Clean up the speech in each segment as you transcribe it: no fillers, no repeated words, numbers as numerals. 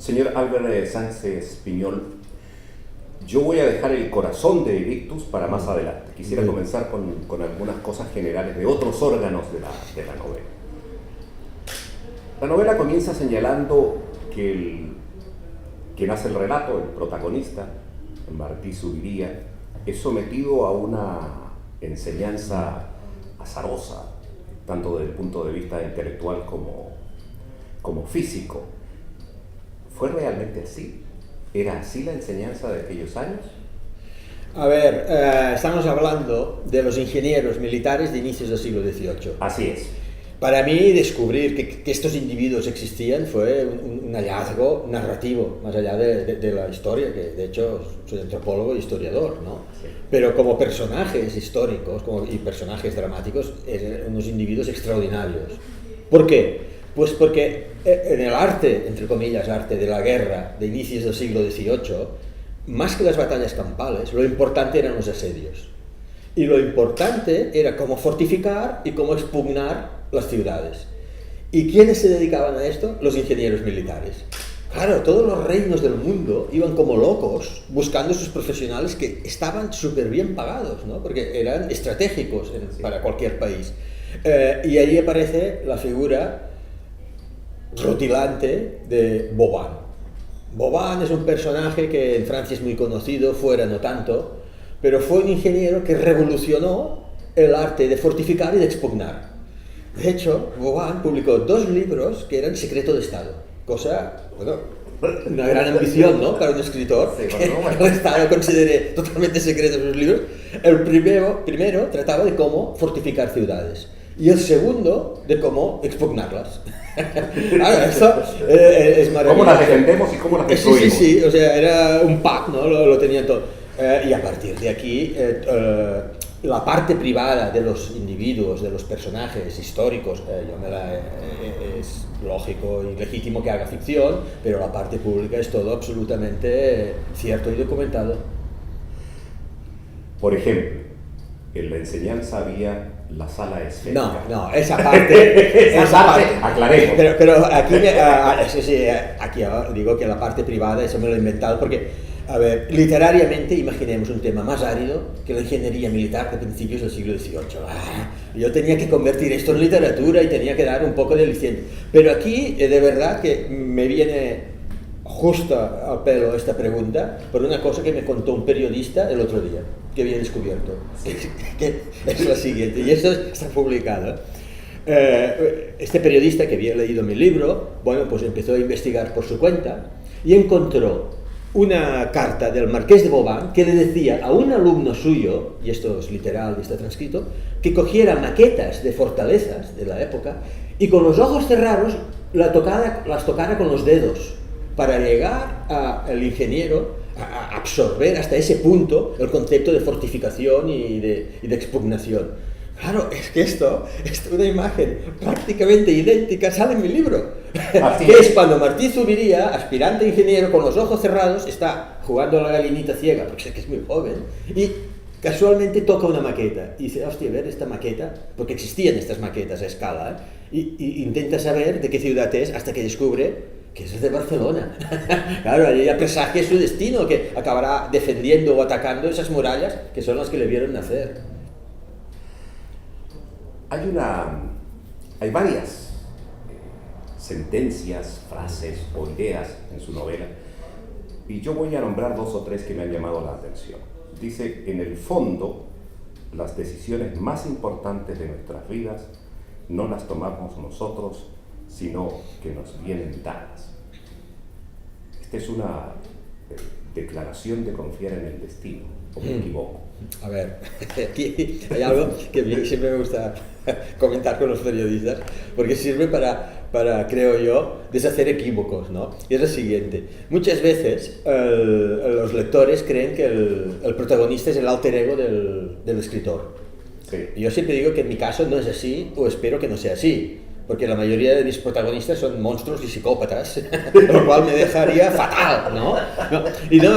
Señor Álvarez Sánchez Piñol, yo voy a dejar el corazón de Evictus para más adelante. Quisiera comenzar con algunas cosas generales de otros órganos de la novela. La novela comienza señalando que quien hace el relato, el protagonista, Martí Zuviría, es sometido a una enseñanza azarosa, tanto desde el punto de vista intelectual como físico. ¿Fue realmente así? ¿Era así la enseñanza de aquellos años? A ver, estamos hablando de los ingenieros militares de inicios del siglo XVIII. Así es. Para mí, descubrir que estos individuos existían fue un hallazgo narrativo, más allá de la historia, que de hecho soy antropólogo e historiador, ¿no? Sí. Pero como personajes históricos y personajes dramáticos, eran unos individuos extraordinarios. ¿Por qué? Pues porque en el arte, entre comillas, arte de la guerra de inicios del siglo XVIII, más que las batallas campales, lo importante eran los asedios. Y lo importante era cómo fortificar y cómo expugnar las ciudades. ¿Y quiénes se dedicaban a esto? Los ingenieros militares. Claro, todos los reinos del mundo iban como locos buscando sus profesionales que estaban súper bien pagados, ¿no? Porque eran estratégicos para cualquier país. Y ahí aparece la figura rutilante de Vauban. Vauban es un personaje que en Francia es muy conocido, fuera no tanto, pero fue un ingeniero que revolucionó el arte de fortificar y de expugnar. De hecho, Vauban publicó 2 libros que eran secreto de Estado, cosa, bueno, una gran ambición, ¿no?, para un escritor, Sí, que el Estado considere totalmente secretos sus libros. El primero trataba de cómo fortificar ciudades y el segundo de cómo expugnarlas. Claro, esto es maravilloso. ¿Cómo las defendemos y cómo las destruimos? Sí, o sea, era un pack, ¿no? Lo tenían todo. Y a partir de aquí, la parte privada de los individuos, de los personajes históricos, es lógico y legítimo que haga ficción, pero la parte pública es todo absolutamente cierto y documentado. Por ejemplo, en la enseñanza había la sala esférica. No, esa parte... esa parte, aclaremos. Pero aquí, aquí digo que la parte privada, eso me lo he inventado porque, a ver, literariamente imaginemos un tema más árido que la ingeniería militar de principios del siglo XVIII. Yo tenía que convertir esto en literatura y tenía que dar un poco de aliciente. Pero aquí, de verdad que me viene justo al pelo esta pregunta por una cosa que me contó un periodista el otro día, que había descubierto, que es la siguiente, y esto está publicado. Este periodista que había leído mi libro, bueno, pues empezó a investigar por su cuenta y encontró una carta del marqués de Vauban que le decía a un alumno suyo, y esto es literal y está transcrito, que cogiera maquetas de fortalezas de la época y con los ojos cerrados las tocara con los dedos para llegar al ingeniero a absorber hasta ese punto el concepto de fortificación y de expugnación. Claro, es que esto es una imagen prácticamente idéntica, sale en mi libro. Que es cuando Martí Zuviría, aspirante ingeniero con los ojos cerrados, está jugando a la gallinita ciega, porque es que es muy joven, y casualmente toca una maqueta. Y dice, hostia, ver esta maqueta, porque existían estas maquetas a escala, y intenta saber de qué ciudad es hasta que descubre que es de Barcelona. Claro, ella presagia su destino, que acabará defendiendo o atacando esas murallas que son las que le vieron nacer. Hay varias sentencias, frases o ideas en su novela, y yo voy a nombrar 2 o 3 que me han llamado la atención. Dice, en el fondo, las decisiones más importantes de nuestras vidas no las tomamos nosotros, sino que nos vienen dadas. Esta es una declaración de confiar en el destino, ¿o me equivoco? A ver, aquí hay algo que siempre me gusta comentar con los periodistas, porque sirve para, creo yo, deshacer equívocos, ¿no? Y es lo siguiente: muchas veces los lectores creen que el protagonista es el alter ego del escritor. Sí. Y yo siempre digo que en mi caso no es así, o espero que no sea así, porque la mayoría de mis protagonistas son monstruos y psicópatas, lo cual me dejaría fatal, ¿no?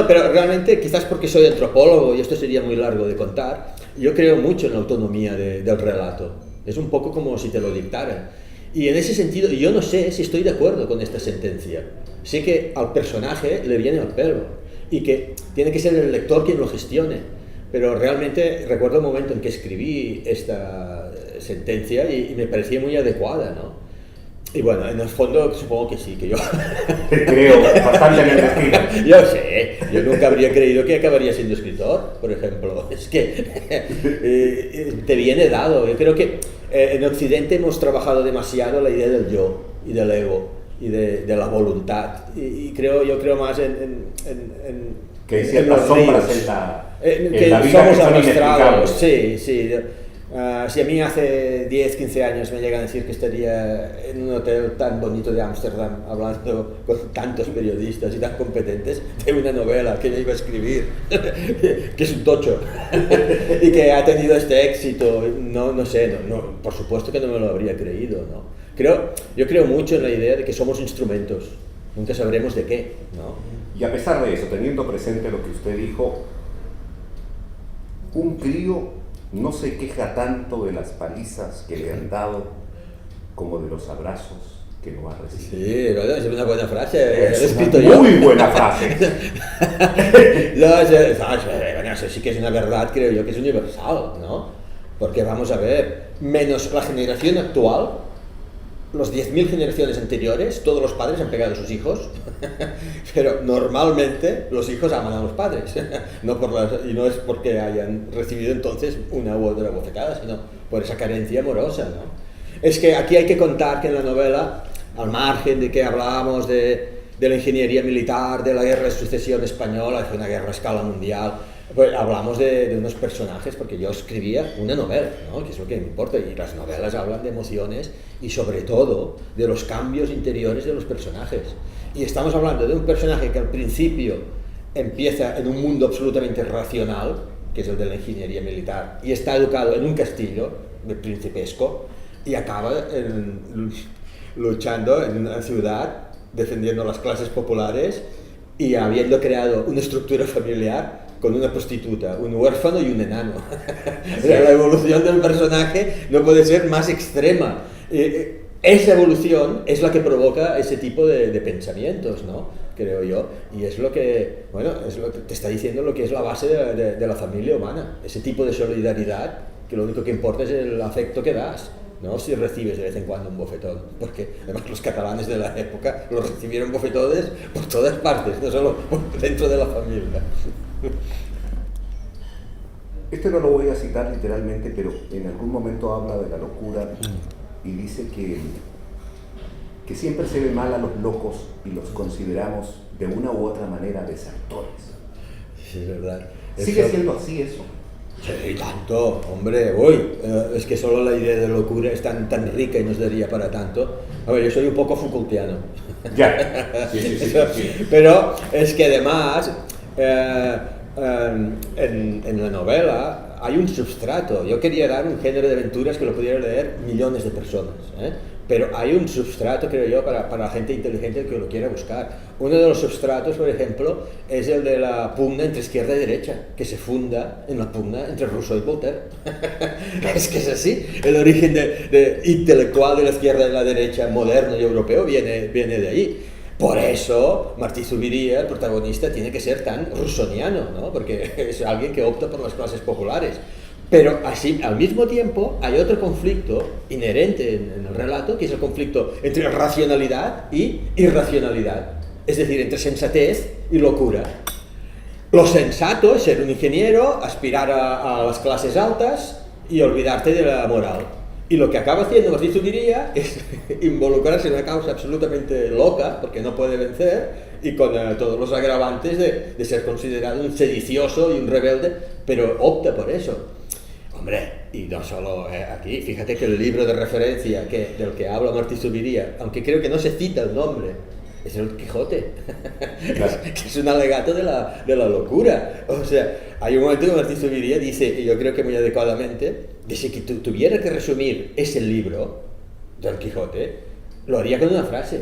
Pero realmente, quizás porque soy antropólogo, y esto sería muy largo de contar, yo creo mucho en la autonomía del relato. Es un poco como si te lo dictaran. Y en ese sentido, yo no sé si estoy de acuerdo con esta sentencia. Sé que al personaje le viene al pelo y que tiene que ser el lector quien lo gestione. Pero realmente recuerdo el momento en que escribí esta sentencia y me parecía muy adecuada, ¿no? Y bueno, en el fondo supongo que sí, que yo... Te creo bastante en el destino. Yo sé, yo nunca habría creído que acabaría siendo escritor, por ejemplo. Es que te viene dado. Yo creo que en Occidente hemos trabajado demasiado la idea del yo y del ego y de la voluntad. Y yo creo más en que hay ciertas sombras en la vida somos que son arrastrados. inexplicables. Sí. Si a mí hace 10, 15 años me llegan a decir que estaría en un hotel tan bonito de Ámsterdam hablando con tantos periodistas y tan competentes de una novela que yo iba a escribir, que es un tocho y que ha tenido este éxito, no sé, por supuesto que no me lo habría creído, ¿no? Yo creo mucho en la idea de que somos instrumentos, nunca sabremos de qué, ¿no? Y a pesar de eso, teniendo presente lo que usted dijo, un crío no se queja tanto de las palizas que le han dado como de los abrazos que no ha recibido. Sí, ¿verdad? Es una buena frase. Es una muy buena frase. Eso sí que es una verdad, creo yo, que es universal, ¿no? Porque vamos a ver, menos la generación actual, los 10.000 generaciones anteriores, todos los padres han pegado a sus hijos, pero normalmente los hijos aman a los padres, y no es porque hayan recibido entonces una u otra bofetada, sino por esa carencia amorosa, ¿no? Es que aquí hay que contar que en la novela, al margen de que hablábamos de la ingeniería militar, de la guerra de sucesión española, fue una guerra a escala mundial, pues hablamos de unos personajes, porque yo escribía una novela, ¿no? Que es lo que me importa, y las novelas hablan de emociones y sobre todo de los cambios interiores de los personajes. Y estamos hablando de un personaje que al principio empieza en un mundo absolutamente racional, que es el de la ingeniería militar, y está educado en un castillo principesco, y acaba luchando en una ciudad, defendiendo las clases populares y habiendo creado una estructura familiar con una prostituta, un huérfano y un enano. La evolución del personaje no puede ser más extrema. Esa evolución es la que provoca ese tipo de pensamientos, ¿no? Creo yo. Y es lo que, es lo que te está diciendo lo que es la base de la familia humana. Ese tipo de solidaridad, que lo único que importa es el afecto que das, ¿no? Si recibes de vez en cuando un bofetón, porque además los catalanes de la época los recibieron bofetones por todas partes, no solo dentro de la familia. Esto no lo voy a citar literalmente, pero en algún momento habla de la locura y dice que siempre se ve mal a los locos y los consideramos de una u otra manera desertores. Sí, es verdad. ¿Sigue siendo así eso? Sí, tanto, hombre, es que solo la idea de locura es tan rica y nos daría para tanto. A ver, yo soy un poco Foucaultiano. Ya, sí. Pero es que además, en la novela hay un substrato. Yo quería dar un género de aventuras que lo pudieran leer millones de personas, ¿eh? Pero hay un substrato, creo yo, para la gente inteligente que lo quiera buscar. Uno de los substratos, por ejemplo, es el de la pugna entre izquierda y derecha, que se funda en la pugna entre Rousseau y Voltaire. Es que es así. El origen intelectual de la izquierda y la derecha, moderno y europeo, viene de ahí. Por eso, Martí Zuviría, el protagonista, tiene que ser tan russoniano, ¿no? Porque es alguien que opta por las clases populares. Pero así, al mismo tiempo, hay otro conflicto inherente en el relato, que es el conflicto entre racionalidad y irracionalidad. Es decir, entre sensatez y locura. Lo sensato es ser un ingeniero, aspirar a las clases altas y olvidarte de la moral. Y lo que acaba haciendo Martí Zuviría es involucrarse en una causa absolutamente loca, porque no puede vencer, y con todos los agravantes de ser considerado un sedicioso y un rebelde, pero opta por eso. Hombre, y no solo aquí, fíjate que el libro de referencia del que habla Martí Zuviría, aunque creo que no se cita el nombre, es el Quijote, claro. Que es un alegato de la locura. O sea, hay un momento que Martí Zuviría dice, y yo creo que muy adecuadamente, dice que tuviera que resumir ese libro del Quijote, lo haría con una frase.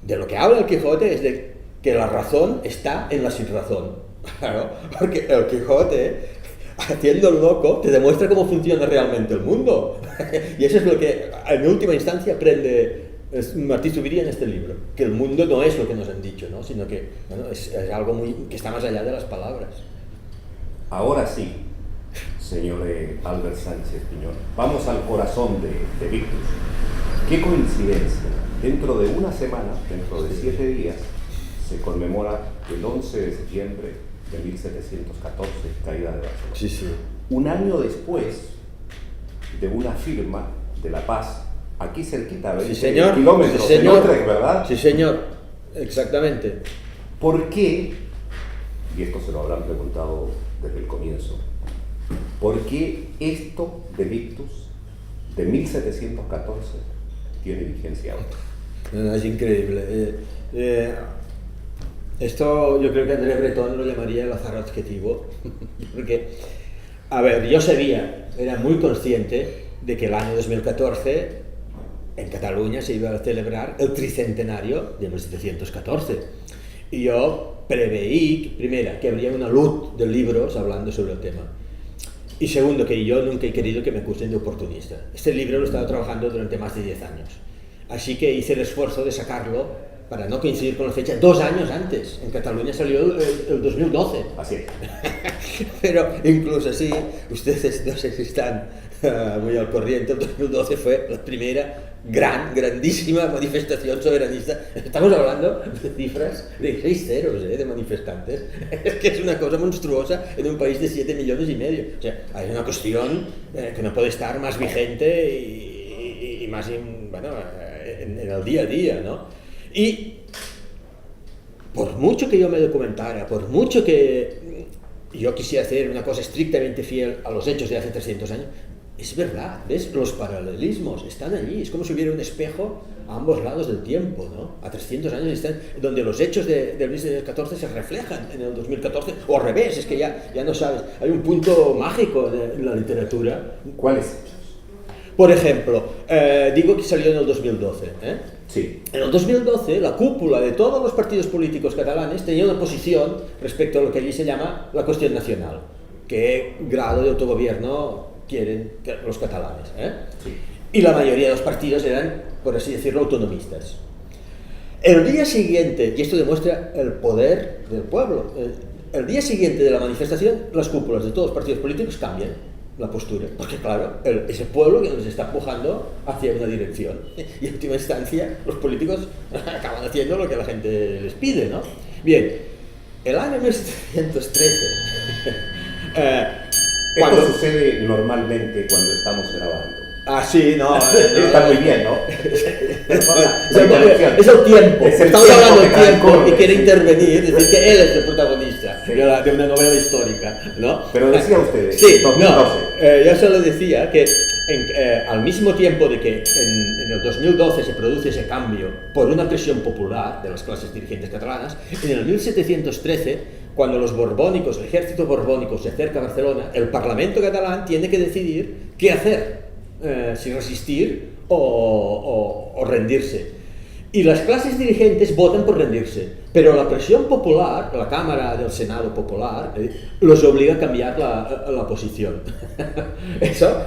De lo que habla el Quijote es de que la razón está en la sinrazón. Claro, porque el Quijote haciendo el loco, te demuestra cómo funciona realmente el mundo. Y eso es lo que, en última instancia, aprende Martí Zubiri en este libro, que el mundo no es lo que nos han dicho, ¿no? Sino que bueno, es algo que está más allá de las palabras. Ahora sí, señor Albert Sánchez Piñol, vamos al corazón de Victus. Qué coincidencia, dentro de una semana, dentro de 7 días, se conmemora el 11 de septiembre de 1714, caída de Barcelona. Sí, sí. Un año después de una firma de la paz, aquí cerquita, 20 kilómetros, sí, señor. En Utrecht, ¿verdad? Sí, señor, exactamente. ¿Por qué? Y esto se lo habrán preguntado desde el comienzo. ¿Por qué esto de Victus de 1714 tiene vigencia ahora? No, es increíble. Esto yo creo que André Breton lo llamaría el azar adjetivo, porque, a ver, yo sabía, era muy consciente de que el año 2014 en Cataluña se iba a celebrar el tricentenario de 1714. Y yo preveí, primero, que habría una luz de libros hablando sobre el tema. Y segundo, que yo nunca he querido que me acusen de oportunista. Este libro lo he estado trabajando durante más de 10 años. Así que hice el esfuerzo de sacarlo para no coincidir con la fecha 2 años antes. En Cataluña salió el 2012. Así es. Pero incluso así, ustedes no sé si están muy al corriente, el 2012 fue la primera grandísima manifestación soberanista. Estamos hablando de cifras de 6 ceros de manifestantes. Es que es una cosa monstruosa en un país de 7,5 millones. O sea, hay una cuestión que no puede estar más vigente y más bueno, en el día a día, ¿no? Y por mucho que yo me documentara, por mucho que yo quisiera hacer una cosa estrictamente fiel a los hechos de hace 300 años, es verdad, ¿ves? Los paralelismos están allí, es como si hubiera un espejo a ambos lados del tiempo, ¿no? A 300 años están, donde los hechos del 1714 se reflejan en el 2014, o al revés, es que ya no sabes, hay un punto mágico en la literatura. ¿Cuáles hechos? Por ejemplo, digo que salió en el 2012, ¿eh? Sí. En el 2012, la cúpula de todos los partidos políticos catalanes tenía una posición respecto a lo que allí se llama la cuestión nacional. ¿Qué grado de autogobierno quieren los catalanes? Sí. Y la mayoría de los partidos eran, por así decirlo, autonomistas. El día siguiente, y esto demuestra el poder del pueblo, el día siguiente de la manifestación, las cúpulas de todos los partidos políticos cambian la postura, porque claro, es el pueblo que nos está empujando hacia una dirección, y en última instancia los políticos acaban haciendo lo que la gente les pide, ¿no? Bien, el año 1713 Esto sucede normalmente cuando estamos grabando. Ah, sí, no. Está muy bien, ¿no? Es el tiempo. Estamos hablando del tiempo y quiere intervenir, es decir, que él es el protagonista de una novela histórica, ¿no? Pero decía usted, sí, 2012. Yo solo decía que al mismo tiempo de que en el 2012 se produce ese cambio por una presión popular de las clases dirigentes catalanas, en el 1713, cuando los borbónicos, el ejército borbónico se acerca a Barcelona, el Parlamento catalán tiene que decidir qué hacer. Si resistir o rendirse. Y las clases dirigentes votan por rendirse, pero la presión popular, la Cámara del Senado popular, los obliga a cambiar la posición. Eso,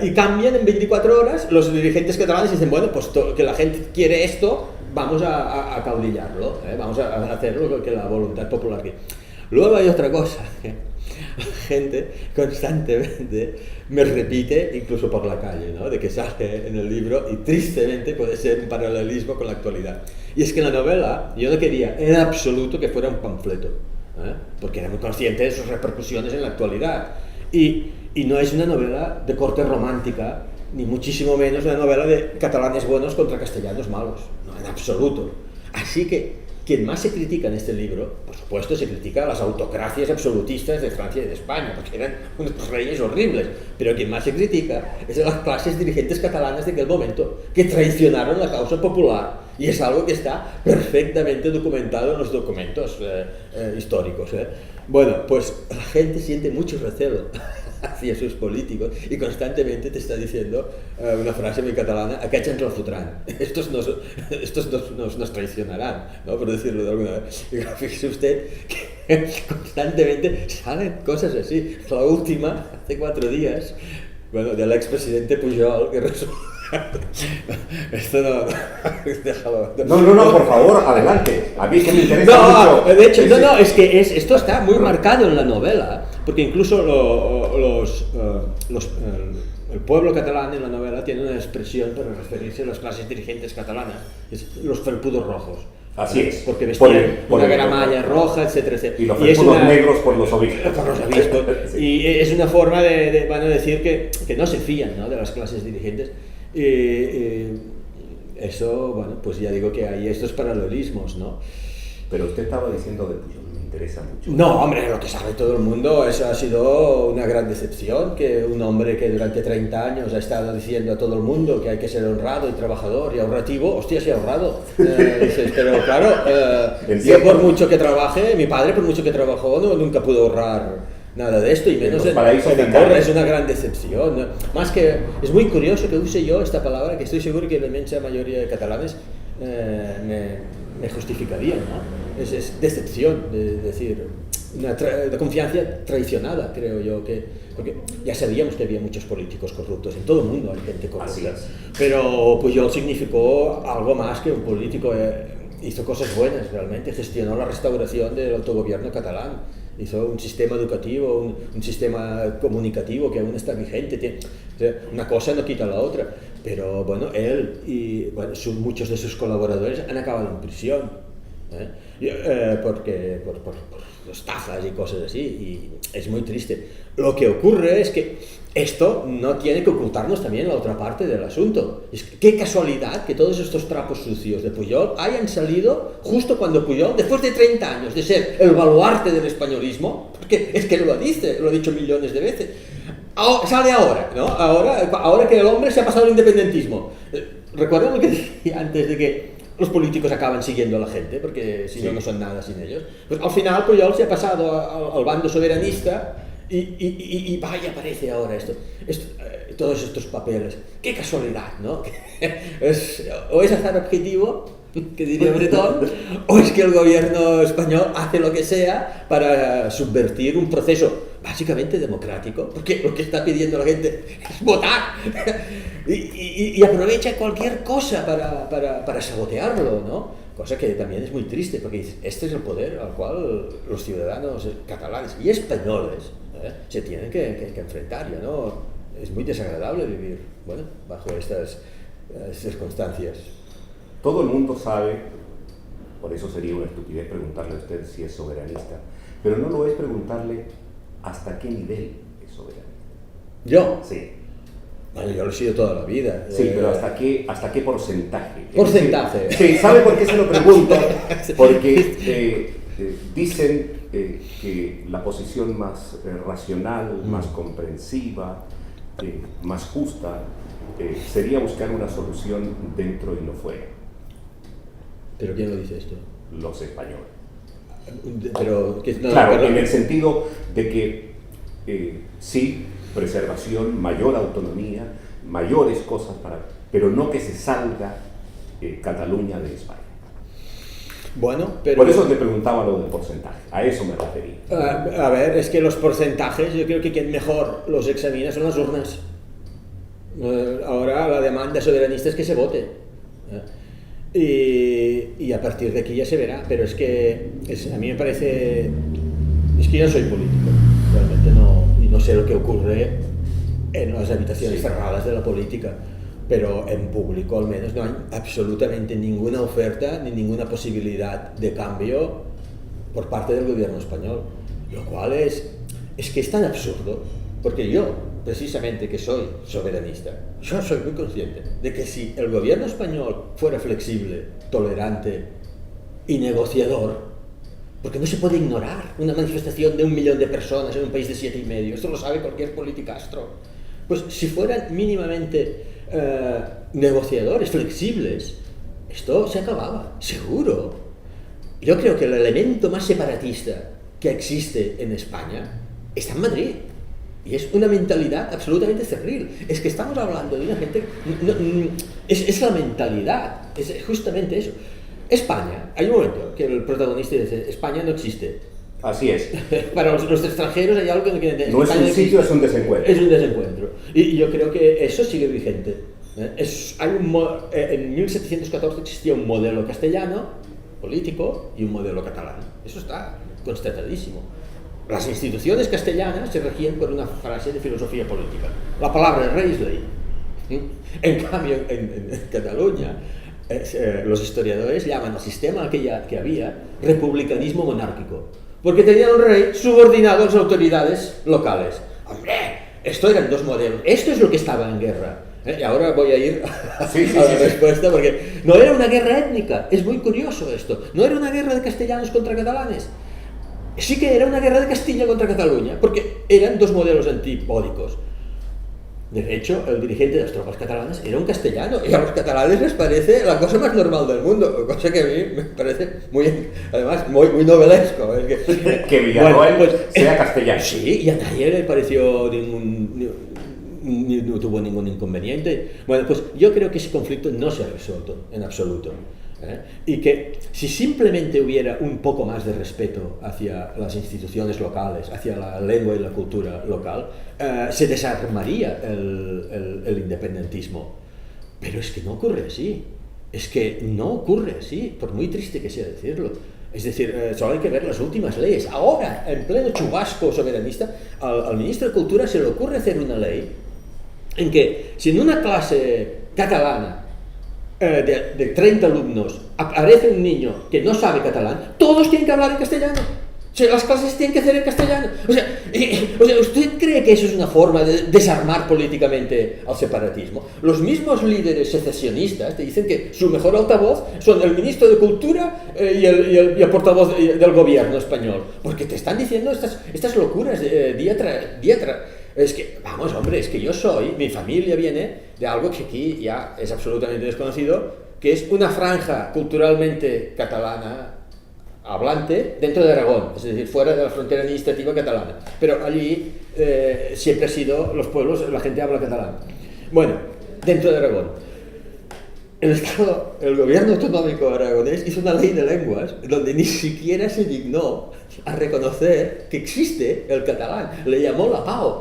y cambian en 24 horas, los dirigentes catalanes dicen, bueno, pues que la gente quiere esto, vamos a caudillarlo, vamos a hacer lo que la voluntad popular quiere. Luego hay otra cosa, la gente constantemente me repite, incluso por la calle, ¿no? De que sale en el libro y tristemente puede ser un paralelismo con la actualidad. Y es que la novela yo no quería en absoluto que fuera un panfleto, porque era muy consciente de sus repercusiones en la actualidad. Y no es una novela de corte romántica, ni muchísimo menos una novela de catalanes buenos contra castellanos malos, no, en absoluto. Así que quien más se critica en este libro, por supuesto, se critica a las autocracias absolutistas de Francia y de España, porque eran unos reyes horribles, pero quien más se critica es a las clases dirigentes catalanas de aquel momento, que traicionaron la causa popular, y es algo que está perfectamente documentado en los documentos históricos. Bueno, pues la gente siente mucho recelo hacia sus políticos y constantemente te está diciendo una frase muy catalana: aquests ens la fotran, estos nos traicionarán, ¿no? Por decirlo de alguna vez. Y fíjese usted que constantemente salen cosas así. La última, hace 4 días, bueno, del expresidente Pujol, que esto no, déjalo. No, por favor, adelante. A mí que me interesa mucho. De hecho, es que esto está muy marcado en la novela, porque incluso el pueblo catalán en la novela tiene una expresión para referirse a las clases dirigentes catalanas, es los felpudos rojos. Así es. Porque vestían una gramalla roja, etcétera, etcétera. Y los felpudos negros por los obispos. Por los obispos. Sí. Y es una forma de decir que no se fían, ¿no?, de las clases dirigentes. Eso, bueno, pues ya digo que hay estos paralelismos, ¿no? Pero usted estaba diciendo de Pujol, me interesa mucho. No, hombre, lo que sabe todo el mundo, eso ha sido una gran decepción, que un hombre que durante 30 años ha estado diciendo a todo el mundo que hay que ser honrado y trabajador y ahorrativo, hostia, sí, ahorrado. Dices, pero claro, yo por mucho que trabaje, mi padre por mucho que trabajó, nunca pudo ahorrar nada de esto, y menos en Andorra. Es una gran decepción, ¿no? Más que, es muy curioso que use yo esta palabra, que estoy seguro que la inmensa mayoría de catalanes me justificarían, ¿no? Es decepción, de decir, de confianza traicionada, creo yo, porque ya sabíamos que había muchos políticos corruptos, en todo el mundo hay gente corrupta, pero Pujol significó algo más que un político, hizo cosas buenas realmente, gestionó la restauración del autogobierno catalán, hizo un sistema educativo, un sistema comunicativo que aún está vigente. O sea, una cosa no quita la otra, pero bueno, él y bueno, muchos de sus colaboradores han acabado en prisión, porque por estafas y cosas así, y es muy triste. Lo que ocurre es que esto no tiene que ocultarnos también la otra parte del asunto. Es que, qué casualidad que todos estos trapos sucios de Pujol hayan salido justo cuando Pujol, después de 30 años de ser el baluarte del españolismo, porque es que lo ha dicho millones de veces, sale ahora, ¿no? Ahora que el hombre se ha pasado al independentismo. ¿Recuerdan lo que decía antes de que los políticos acaban siguiendo a la gente, porque si no, no son nada sin ellos? Pues al final Pujol se ha pasado al bando soberanista. Y vaya, aparece ahora todos estos papeles. Qué casualidad, ¿no? O es azar objetivo, que diría Bretón, o es que el gobierno español hace lo que sea para subvertir un proceso básicamente democrático, porque lo que está pidiendo la gente es votar, y aprovecha cualquier cosa para sabotearlo, ¿no? Cosa que también es muy triste, porque este es el poder al cual los ciudadanos catalanes y españoles se tienen que enfrentar, ya, ¿no? Es muy desagradable vivir, bueno, bajo estas circunstancias. Todo el mundo sabe, por eso sería una estupidez preguntarle a usted si es soberanista, pero no lo es preguntarle hasta qué nivel es soberanista. ¿Yo? Sí. Bueno, yo lo he sido toda la vida. Sí, pero ¿hasta qué porcentaje? ¿Porcentaje? Sí, ¿sabe por qué se lo pregunto? Porque dicen que la posición más racional, más comprensiva, más justa, sería buscar una solución dentro y no fuera. ¿Pero quién lo dice esto? Los españoles. Pero, claro, en el sentido de que sí, preservación, mayor autonomía, mayores cosas pero no que se salga Cataluña de España. Bueno, pero... Por eso te preguntaba lo del porcentaje, a eso me referí. A ver, es que los porcentajes, yo creo que quien mejor los examina son las urnas. Ahora la demanda soberanista es que se vote. Y a partir de aquí ya se verá, pero es que a mí me parece... Es que yo no soy político, realmente no sé lo que ocurre en las habitaciones cerradas de la política, pero en público al menos no hay absolutamente ninguna oferta ni ninguna posibilidad de cambio por parte del gobierno español, lo cual es que es tan absurdo, porque yo, precisamente que soy soberanista, yo soy muy consciente de que si el gobierno español fuera flexible, tolerante y negociador, porque no se puede ignorar una manifestación de 1 millón de personas en un país de 7,5 millones, esto lo sabe cualquier politicastro, pues si fueran mínimamente negociadores, flexibles, esto se acababa, seguro. Yo creo que el elemento más separatista que existe en España está en Madrid. Y es una mentalidad absolutamente cerril. Es que estamos hablando de una gente... es la mentalidad, es justamente eso. España, hay un momento que el protagonista dice, España no existe. Así es. Para los extranjeros hay algo que no es un sitio, es un desencuentro. Es un desencuentro. Y yo creo que eso sigue vigente. En 1714 existía un modelo castellano político y un modelo catalán. Eso está constatadísimo. Las instituciones castellanas se regían por una frase de filosofía política. La palabra rey es ley. En cambio, en Cataluña, los historiadores llaman al sistema que había republicanismo monárquico, porque tenían un rey subordinado a las autoridades locales. ¡Hombre! Esto eran dos modelos. Esto es lo que estaba en guerra. Y ahora voy a ir a la respuesta, porque no era una guerra étnica. Es muy curioso esto. No era una guerra de castellanos contra catalanes. Sí que era una guerra de Castilla contra Cataluña, porque eran dos modelos antipódicos. De hecho, el dirigente de las tropas catalanas era un castellano, y a los catalanes les parece la cosa más normal del mundo, cosa que a mí me parece además muy novelesco. Que Villarroel sea castellano. Sí, y a nadie le pareció no tuvo ningún inconveniente. Bueno, pues yo creo que ese conflicto no se ha resuelto en absoluto. Y que si simplemente hubiera un poco más de respeto hacia las instituciones locales, hacia la lengua y la cultura local, se desarmaría el independentismo. Pero es que no ocurre así. Es que no ocurre así, por muy triste que sea decirlo. Es decir, solo hay que ver las últimas leyes. Ahora, en pleno chubasco soberanista, al ministro de Cultura se le ocurre hacer una ley en que si en una clase catalana de 30 alumnos aparece un niño que no sabe catalán, todos tienen que hablar en castellano. O sea, las clases tienen que hacer en castellano. O sea, ¿usted cree que eso es una forma de desarmar políticamente al separatismo? Los mismos líderes secesionistas te dicen que su mejor altavoz son el ministro de Cultura y el portavoz del gobierno español. Porque te están diciendo estas locuras día tras día. Es que, vamos, hombre, es que mi familia viene de algo que aquí ya es absolutamente desconocido, que es una franja culturalmente catalana hablante dentro de Aragón, es decir, fuera de la frontera administrativa catalana. Pero allí siempre ha sido, los pueblos, la gente habla catalán. Bueno, dentro de Aragón. El gobierno autonómico aragonés hizo una ley de lenguas donde ni siquiera se dignó a reconocer que existe el catalán. Le llamó la PAO.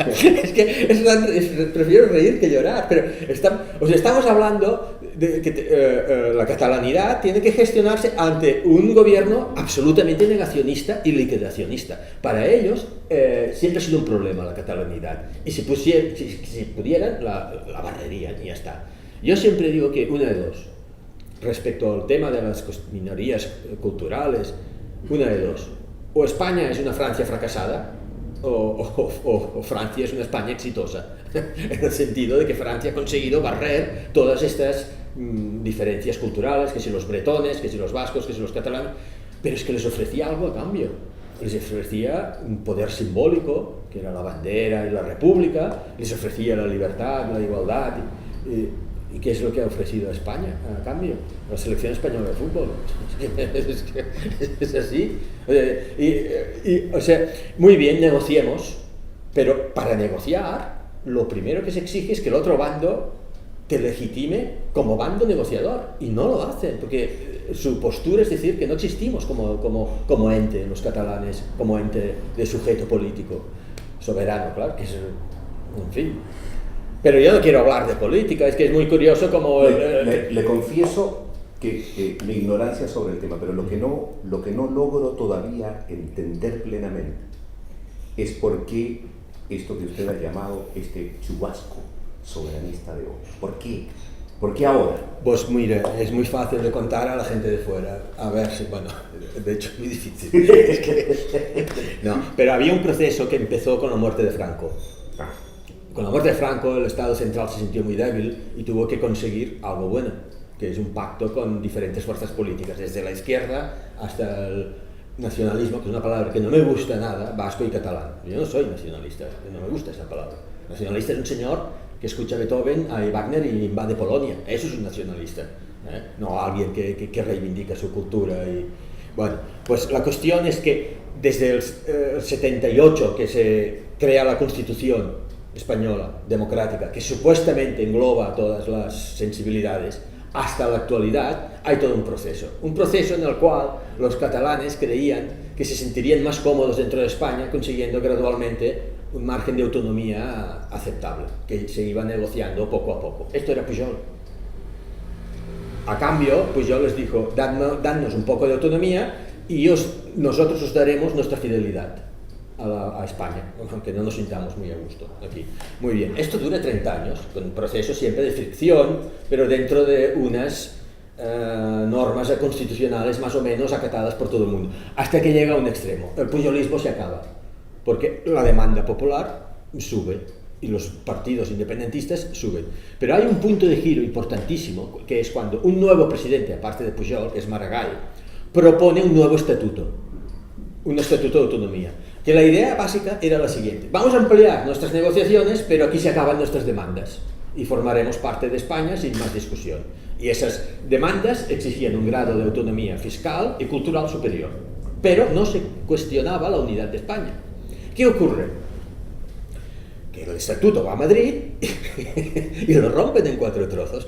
Es que prefiero reír que llorar, pero estamos hablando de que la catalanidad tiene que gestionarse ante un gobierno absolutamente negacionista y liquidacionista. Para ellos siempre ha sido un problema la catalanidad, y si pudieran la barrerían y ya está. Yo siempre digo que una de dos, respecto al tema de las minorías culturales, una de dos: o España es una Francia fracasada, o Francia es una España exitosa, en el sentido de que Francia ha conseguido barrer todas estas diferencias culturales, que si los bretones, que si los vascos, que si los catalanes, pero es que les ofrecía algo a cambio. Les ofrecía un poder simbólico, que era la bandera y la república, les ofrecía la libertad, la igualdad. ¿Y qué es lo que ha ofrecido a España a cambio? La selección española de fútbol. Es así. O sea, muy bien, negociemos, pero para negociar, lo primero que se exige es que el otro bando te legitime como bando negociador, y no lo hacen, porque su postura es decir que no existimos como ente, los catalanes, como ente de sujeto político soberano, claro, que es, en fin. Pero yo no quiero hablar de política, es que es muy curioso como... Le confieso que mi ignorancia sobre el tema, pero lo que no logro todavía entender plenamente es por qué esto que usted ha llamado este chubasco soberanista de hoy. ¿Por qué? ¿Por qué ahora? Pues mire, es muy fácil de contar a la gente de fuera. A ver si, bueno, de hecho es muy difícil. No, pero había un proceso que empezó con la muerte de Franco. Con la muerte de Franco, el Estado central se sintió muy débil y tuvo que conseguir algo bueno, que es un pacto con diferentes fuerzas políticas, desde la izquierda hasta el nacionalismo, que es una palabra que no me gusta nada, vasco y catalán. Yo no soy nacionalista, no me gusta esa palabra. Nacionalista es un señor que escucha Beethoven, a Wagner y invade Polonia. Eso es un nacionalista, no alguien que reivindica su cultura. Y, bueno, pues la cuestión es que desde el 78, que se crea la Constitución española, democrática, que supuestamente engloba todas las sensibilidades, hasta la actualidad hay todo un proceso en el cual los catalanes creían que se sentirían más cómodos dentro de España, consiguiendo gradualmente un margen de autonomía aceptable, que se iba negociando poco a poco. Esto era Pujol. A cambio, Pujol les dijo, dadnos un poco de autonomía y nosotros os daremos nuestra fidelidad a España, aunque no nos sintamos muy a gusto aquí. Muy bien, esto dura 30 años, con un proceso siempre de fricción, pero dentro de unas normas constitucionales más o menos acatadas por todo el mundo, hasta que llega a un extremo. El pujolismo se acaba, porque la demanda popular sube y los partidos independentistas suben. Pero hay un punto de giro importantísimo, que es cuando un nuevo presidente, aparte de Pujol, que es Maragall, propone un nuevo estatuto de autonomía. Que la idea básica era la siguiente: vamos a ampliar nuestras negociaciones, pero aquí se acaban nuestras demandas y formaremos parte de España sin más discusión. Y esas demandas exigían un grado de autonomía fiscal y cultural superior, pero no se cuestionaba la unidad de España. ¿Qué ocurre? Que el estatuto va a Madrid y lo rompen en 4 trozos.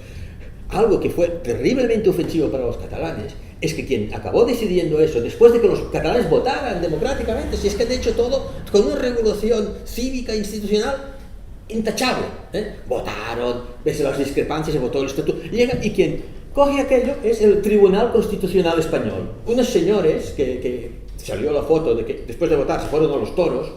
Algo que fue terriblemente ofensivo para los catalanes es que quien acabó decidiendo eso, después de que los catalanes votaran democráticamente, si es que han hecho todo con una regulación cívica institucional intachable, votaron, ves las discrepancias, se votó el estatuto, llega y quien coge aquello es el Tribunal Constitucional Español. Unos señores que salió la foto de que después de votar se fueron a los toros.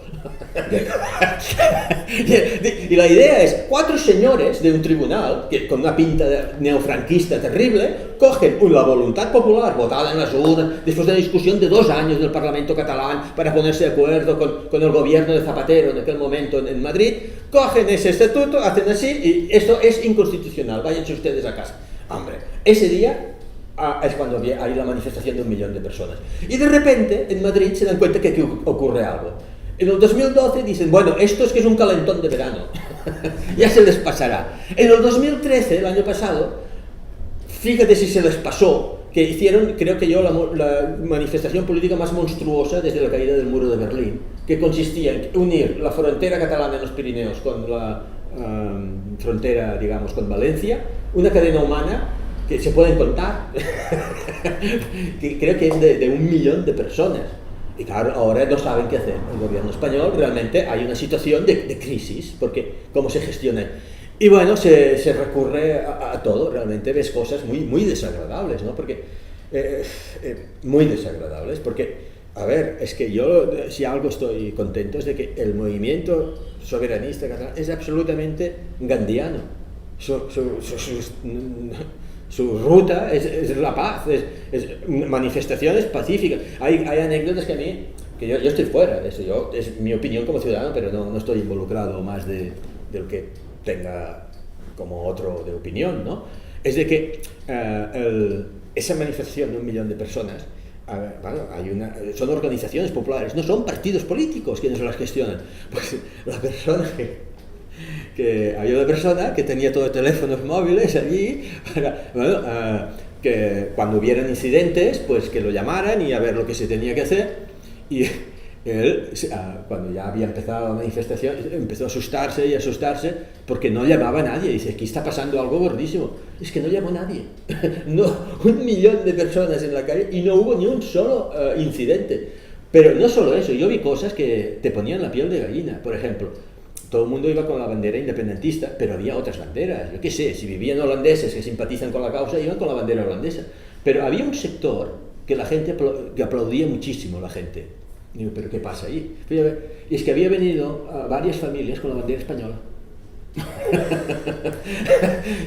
Y la idea es 4 señores de un tribunal que con una pinta neofranquista terrible cogen la voluntad popular votada en las urnas después de una discusión de 2 años del Parlamento catalán para ponerse de acuerdo con el gobierno de Zapatero en aquel momento en Madrid, cogen ese estatuto, hacen así y esto es inconstitucional, váyanse ustedes a casa. Hombre, ese día es cuando hay la manifestación de 1 millón de personas. Y de repente, en Madrid se dan cuenta que aquí ocurre algo. En el 2012 dicen, bueno, esto es que es un calentón de verano. Ya se les pasará. En el 2013, el año pasado, fíjate si se les pasó, que hicieron, creo que yo, la manifestación política más monstruosa desde la caída del muro de Berlín, que consistía en unir la frontera catalana en los Pirineos con la frontera, digamos, con Valencia, una cadena humana que se pueden contar, que creo que es de 1 millón de personas. Y claro, ahora no saben qué hacer. El gobierno español realmente hay una situación de crisis, porque cómo se gestiona. Y bueno, se recurre a todo, realmente ves cosas muy desagradables, ¿no? Porque, muy desagradables, porque, a ver, es que yo, si algo estoy contento, es de que el movimiento soberanista catalán es absolutamente gandiano. Su ruta es la paz, es manifestaciones pacíficas. Hay anécdotas que a mí, que yo estoy fuera de eso, es mi opinión como ciudadano, pero no estoy involucrado más de lo que tenga como otro de opinión, ¿no? Es de que esa manifestación de 1 millón de personas, bueno, son organizaciones populares, no son partidos políticos quienes las gestionan. Pues la persona que había una persona que tenía todos los teléfonos móviles allí para, que cuando hubieran incidentes, pues que lo llamaran y a ver lo que se tenía que hacer. Y él, cuando ya había empezado la manifestación, empezó a asustarse porque no llamaba a nadie. Dice, aquí está pasando algo gordísimo. Es que no llamó a nadie. No, 1 millón de personas en la calle y no hubo ni un solo incidente. Pero no solo eso, yo vi cosas que te ponían la piel de gallina. Por ejemplo, todo el mundo iba con la bandera independentista, pero había otras banderas. Yo qué sé, si vivían holandeses que simpatizan con la causa, iban con la bandera holandesa. Pero había un sector que la gente que aplaudía muchísimo, la gente. Digo, ¿pero qué pasa ahí? Y es que había venido a varias familias con la bandera española.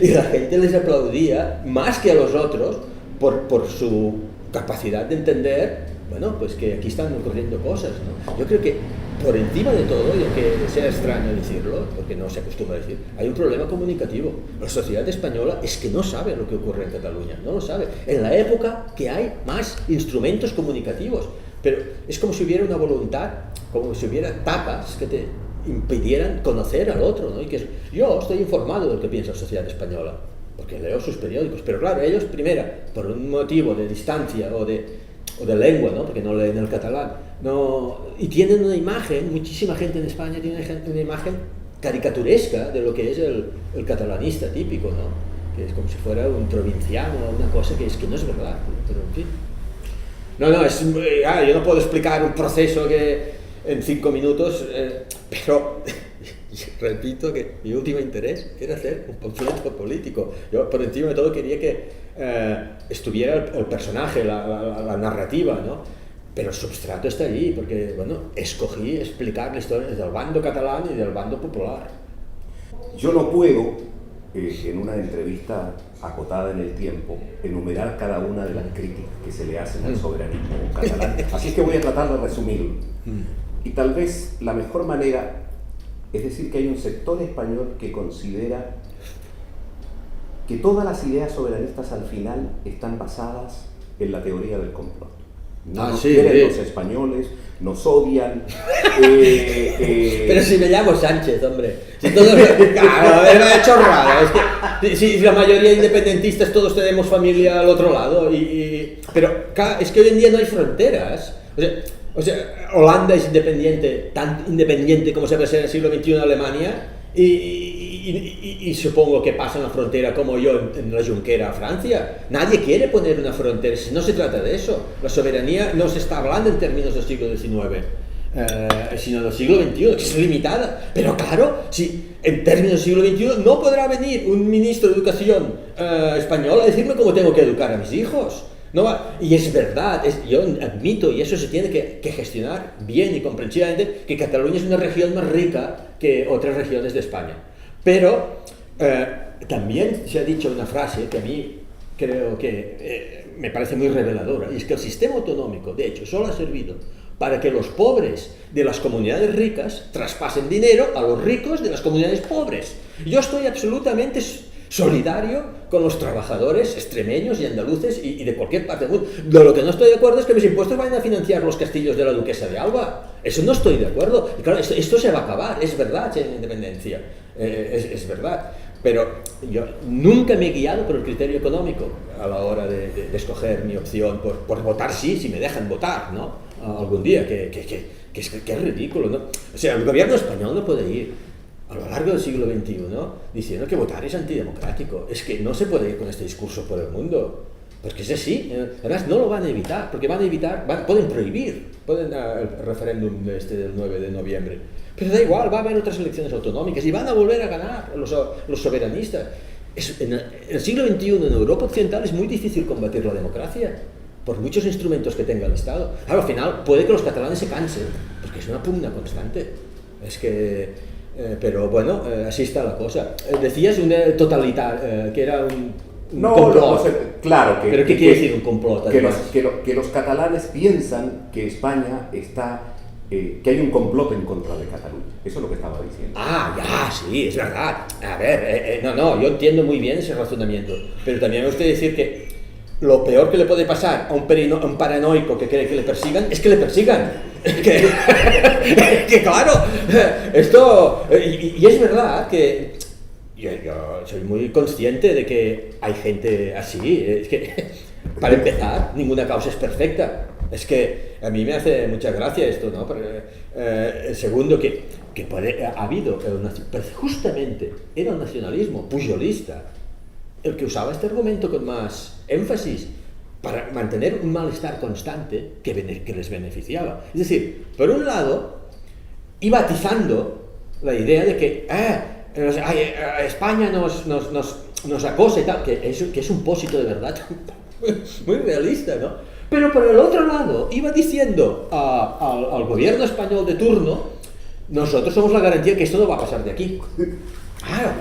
Y la gente les aplaudía más que a los otros por su capacidad de entender, bueno, pues que aquí están ocurriendo cosas, ¿no? Yo creo que por encima de todo, y aunque sea extraño decirlo, porque no se acostumbra a decir, hay un problema comunicativo. La sociedad española es que no sabe lo que ocurre en Cataluña, no lo sabe. En la época que hay más instrumentos comunicativos, pero es como si hubiera una voluntad, como si hubiera tapas que te impidieran conocer al otro, ¿no? Y que yo estoy informado de lo que piensa la sociedad española, porque leo sus periódicos, pero claro, ellos, primera, por un motivo de distancia o de lengua, ¿no? Porque no leen el catalán, y tienen una imagen, muchísima gente en España tiene una imagen caricaturesca de lo que es el catalanista típico, ¿no? que es como si fuera un provinciano o una cosa que es que no es verdad, pero en fin. No, yo no puedo explicar un proceso que en 5 minutos, pero repito que mi último interés era hacer un panfleto político. Yo por encima de todo quería que estuviera el personaje, la narrativa, ¿no? Pero el substrato está allí, porque bueno, escogí explicar la historia del bando catalán y del bando popular. Yo no puedo, en una entrevista acotada en el tiempo, enumerar cada una de las críticas que se le hacen al soberanismo catalán. Así es que voy a tratar de resumirlo. Y tal vez la mejor manera es decir que hay un sector español que considera que todas las ideas soberanistas al final están basadas en la teoría del complot. No nos quieren los españoles, nos odian. Pero si me llamo Sánchez, hombre. Si todos... Era chorrada. Es que si la mayoría de independentistas todos tenemos familia al otro lado. Pero es que hoy en día no hay fronteras. O sea, Holanda es independiente, tan independiente como se puede ser en el siglo XXI en Alemania. Y supongo que pasa en la frontera como yo en la Junquera a Francia. Nadie quiere poner una frontera, no se trata de eso. La soberanía no se está hablando en términos del siglo XIX, sino del siglo XXI, que es limitada. Pero claro, si en términos del siglo XXI no podrá venir un ministro de Educación español a decirme cómo tengo que educar a mis hijos. No, y es verdad, yo admito, y eso se tiene que gestionar bien y comprensivamente, que Cataluña es una región más rica que otras regiones de España. Pero también se ha dicho una frase que a mí creo que me parece muy reveladora, y es que el sistema autonómico, de hecho, solo ha servido para que los pobres de las comunidades ricas traspasen dinero a los ricos de las comunidades pobres. Yo estoy absolutamente solidario con los trabajadores extremeños y andaluces y de cualquier parte del mundo. Lo que no estoy de acuerdo es que mis impuestos vayan a financiar los castillos de la duquesa de Alba. Eso no estoy de acuerdo. Y claro, esto se va a acabar, es verdad, en independencia, es verdad. Pero yo nunca me he guiado por el criterio económico a la hora de escoger mi opción por votar sí, si me dejan votar, ¿no? Algún día, que es ridículo, ¿no? O sea, el gobierno español no puede ir a lo largo del siglo XXI, diciendo que votar es antidemocrático. Es que no se puede ir con este discurso por el mundo, porque es así. Además, no lo van a evitar, porque pueden prohibir el referéndum del 9 de noviembre. Pero da igual, va a haber otras elecciones autonómicas y van a volver a ganar los soberanistas. En el siglo XXI, en Europa Occidental, es muy difícil combatir la democracia, por muchos instrumentos que tenga el Estado. Claro, al final puede que los catalanes se cansen, porque es una pugna constante. Es que... pero bueno, así está la cosa. Decías un totalitario, que era un complot. Claro. ¿Pero qué quiere decir un complot? Que los catalanes piensan que España está... que hay un complot en contra de Cataluña. Eso es lo que estaba diciendo. Sí, es verdad. A ver, yo entiendo muy bien ese razonamiento. Pero también me gusta decir que lo peor que le puede pasar a un paranoico que cree que le persigan es que le persigan. Que claro, esto... Y es verdad que yo soy muy consciente de que hay gente así. Es que, para empezar, ninguna causa es perfecta. Es que a mí me hace mucha gracia esto, ¿no? El segundo, que ha habido, pero justamente era el nacionalismo pujolista el que usaba este argumento con más énfasis para mantener un malestar constante que les beneficiaba. Es decir, por un lado, iba atizando la idea de que España nos acosa y tal, que es un pósito de verdad muy realista, ¿no? Pero por el otro lado, iba diciendo al gobierno español de turno: nosotros somos la garantía que esto no va a pasar de aquí. Claro.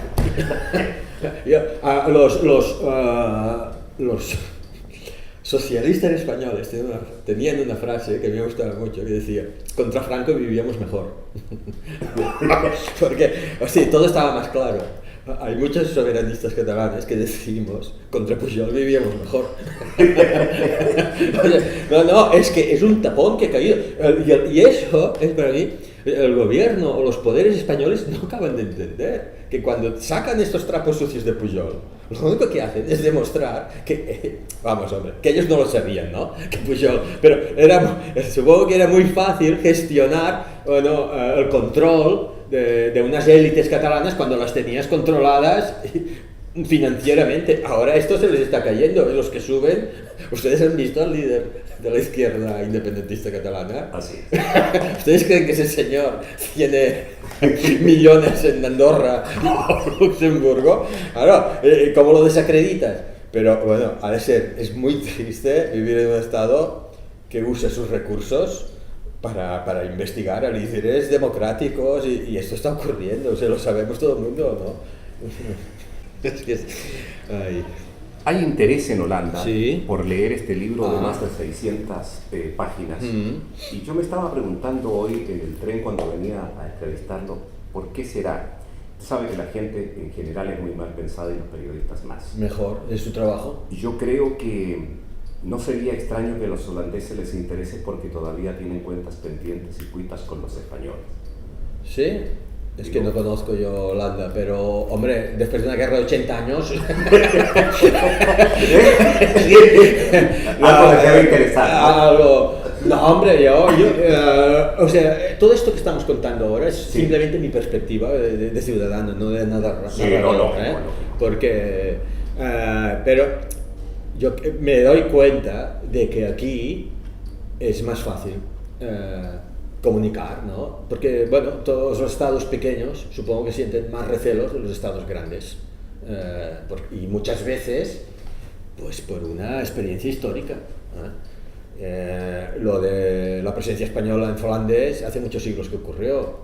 Los socialistas españoles tenían una frase que me gustaba mucho, que decía: contra Franco vivíamos mejor. Porque todo estaba más claro. Hay muchos soberanistas catalanes que decimos: contra Pujol vivíamos mejor. Es que es un tapón que ha caído. Y eso es para mí, el gobierno o los poderes españoles no acaban de entender que cuando sacan estos trapos sucios de Pujol, lo único que hacen es demostrar que, que ellos no lo sabían, ¿no? Que Pujol, pero supongo que era muy fácil gestionar el control de unas élites catalanas cuando las tenías controladas financieramente. Ahora esto se les está cayendo. Los que suben, ¿ustedes han visto al líder de la izquierda independentista catalana? Así. ¿Ustedes creen que ese señor tiene millones en Andorra o Luxemburgo? Claro, ¿cómo lo desacreditas? Pero bueno, ha de ser, es muy triste vivir en un estado que usa sus recursos para investigar a líderes democráticos y esto está ocurriendo, o sea, lo sabemos todo el mundo, ¿no? Es que ay. Hay interés en Holanda Sí. por leer este libro de más de 600 páginas. Y yo me estaba preguntando hoy en el tren cuando venía a entrevistarlo, ¿por qué será? Sabe que la gente en general es muy mal pensada y los periodistas más. Mejor, es su trabajo. Y yo creo que no sería extraño que a los holandeses les interese porque todavía tienen cuentas pendientes y cuitas con los españoles. ¿Sí? Es que no conozco yo Holanda, pero, hombre, después de una guerra de 80 años... Algo les debe interesar, ¿no? Algo... No, hombre, o sea, todo esto que estamos contando ahora es simplemente mi perspectiva de ciudadano, no de nada narrador, no. Porque... pero yo me doy cuenta de que aquí es más fácil comunicar, ¿no? Porque, bueno, todos los estados pequeños supongo que sienten más recelos de los estados grandes. Y muchas veces, pues por una experiencia histórica. Lo de la presencia española en Flandes hace muchos siglos que ocurrió,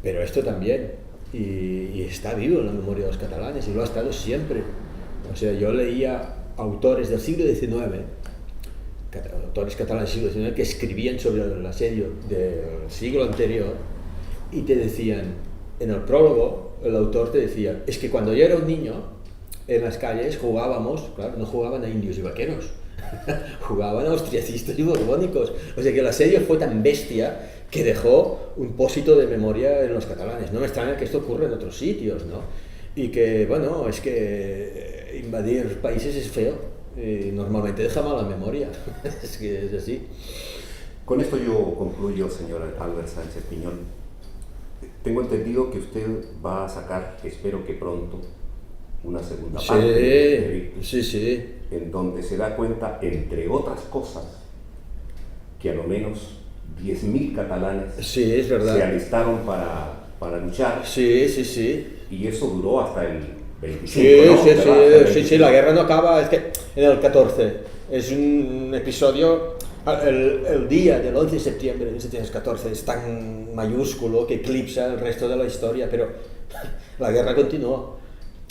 pero esto también, y está vivo en la memoria de los catalanes, y lo ha estado siempre. O sea, yo leía autores del siglo XIX, autores catalanes del siglo XIX, que escribían sobre el asedio del siglo anterior, y te decían, en el prólogo, el autor te decía, es que cuando yo era un niño, en las calles jugábamos, claro, no jugaban a indios y vaqueros, jugaban a austriacistas y borbónicos. O sea que el asedio fue tan bestia que dejó un pósito de memoria en los catalanes. No me extraña que esto ocurra en otros sitios, ¿no? Y que, bueno, es que invadir países es feo. Normalmente deja mala memoria. Es que es así. Con esto yo concluyo, señor Albert Sánchez Piñol. Tengo entendido que usted va a sacar, espero que pronto, una segunda parte de Victus, sí. en donde se da cuenta, entre otras cosas, que a lo menos 10.000 catalanes Sí, es verdad. se alistaron para luchar, Sí. y eso duró hasta el 25, ¿no? Sí, la guerra no acaba, es que en el 14 es un episodio, el día del 11 de septiembre de 1714 es tan mayúsculo que eclipsa el resto de la historia, pero la guerra continuó.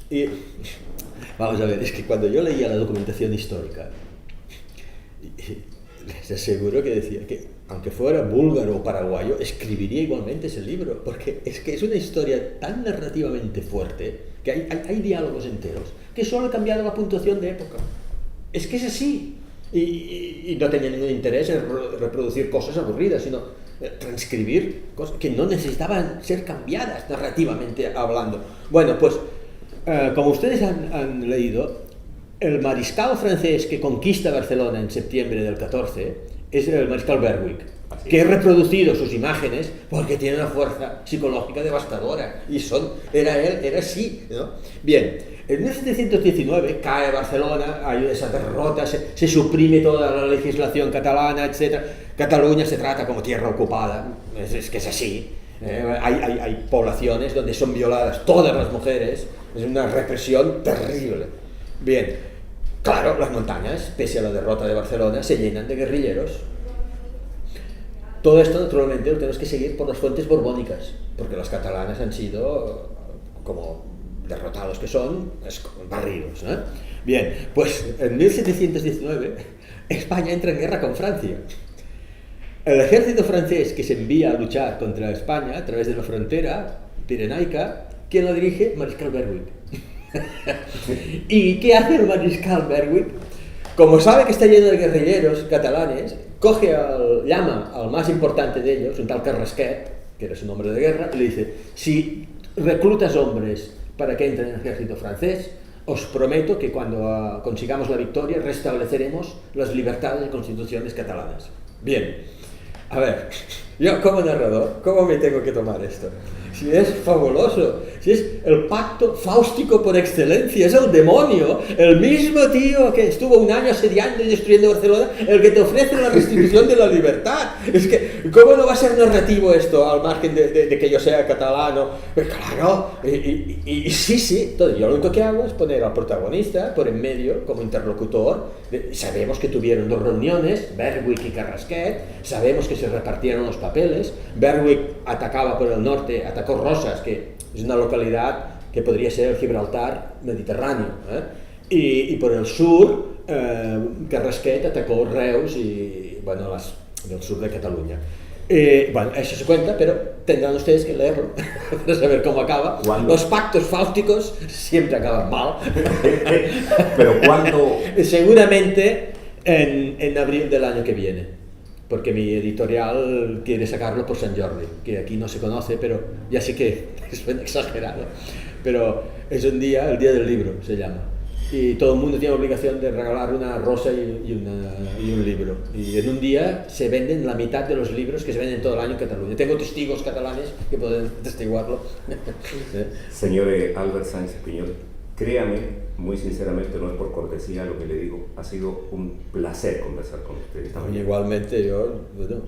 Y vamos a ver, es que cuando yo leía la documentación histórica, les aseguro que decía que aunque fuera búlgaro o paraguayo, escribiría igualmente ese libro, porque es que es una historia tan narrativamente fuerte que hay diálogos enteros que solo he cambiado la puntuación de época. Es que es así. Y no tenía ningún interés en reproducir cosas aburridas, sino transcribir cosas que no necesitaban ser cambiadas narrativamente hablando. Bueno, pues como ustedes han leído, el mariscal francés que conquista Barcelona en septiembre del 14 es el mariscal Berwick, que he reproducido sus imágenes porque tiene una fuerza psicológica devastadora, y era así, ¿no? Bien, en 1719 cae Barcelona, hay esa derrota, se suprime toda la legislación catalana, etc. Cataluña se trata como tierra ocupada, es que es así. Hay poblaciones donde son violadas todas las mujeres, es una represión terrible. Bien, claro, las montañas, pese a la derrota de Barcelona, se llenan de guerrilleros. Todo esto, naturalmente, lo tenemos que seguir por las fuentes borbónicas, porque los catalanes han sido, como derrotados que son, barridos, ¿no? Bien, pues en 1719 España entra en guerra con Francia. El ejército francés que se envía a luchar contra España a través de la frontera pirenaica, ¿quién lo dirige? Mariscal Berwick. ¿Y qué hace el mariscal Berwick? Como sabe que está lleno de guerrilleros catalanes, llama al más importante de ellos, un tal Carrasquet, que era su nombre de guerra, y le dice: si reclutas hombres para que entren en el ejército francés, os prometo que cuando consigamos la victoria restableceremos las libertades y constituciones catalanas. Bien, a ver, yo como narrador, ¿cómo me tengo que tomar esto? Si es fabuloso, si es el pacto fáustico por excelencia, es el demonio, el mismo tío que estuvo un año asediando y destruyendo Barcelona, el que te ofrece la restitución de la libertad. Es que, ¿cómo no va a ser narrativo esto, al margen de que yo sea catalano? Pues claro, y sí, todo. Yo lo único que hago es poner al protagonista por en medio como interlocutor. Sabemos que tuvieron 2 reuniones, Berwick y Carrasquet, sabemos que se repartieron los papeles. Berwick atacaba por el norte, atacó Rosas, que es una localidad que podría ser el Gibraltar mediterráneo, y por el sur Carrasquet atacó Reus y bueno, del sur de Cataluña. Bueno, eso se cuenta, pero tendrán ustedes que leerlo para saber cómo acaba. ¿Cuándo? Los pactos fáusticos siempre acaban mal. Pero ¿cuándo? Seguramente en abril del año que viene, porque mi editorial quiere sacarlo por San Jordi, que aquí no se conoce, pero ya sé que suena exagerado, pero es un día, el día del libro se llama, y todo el mundo tiene obligación de regalar una rosa y un libro, y en un día se venden la mitad de los libros que se venden todo el año en Cataluña. Tengo testigos catalanes que pueden testiguarlo. Señor Albert Sáenz Espiñol, créame, muy sinceramente, no es por cortesía lo que le digo, ha sido un placer conversar con usted esta mañana. Igualmente, yo, bueno,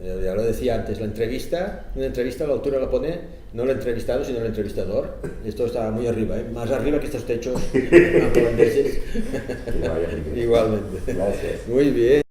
ya lo decía antes, una entrevista a la altura la pone no el entrevistado, sino el entrevistador. Esto está muy arriba, más arriba que estos techos holandeses. Que vaya muy bien. Igualmente. Gracias. Muy bien.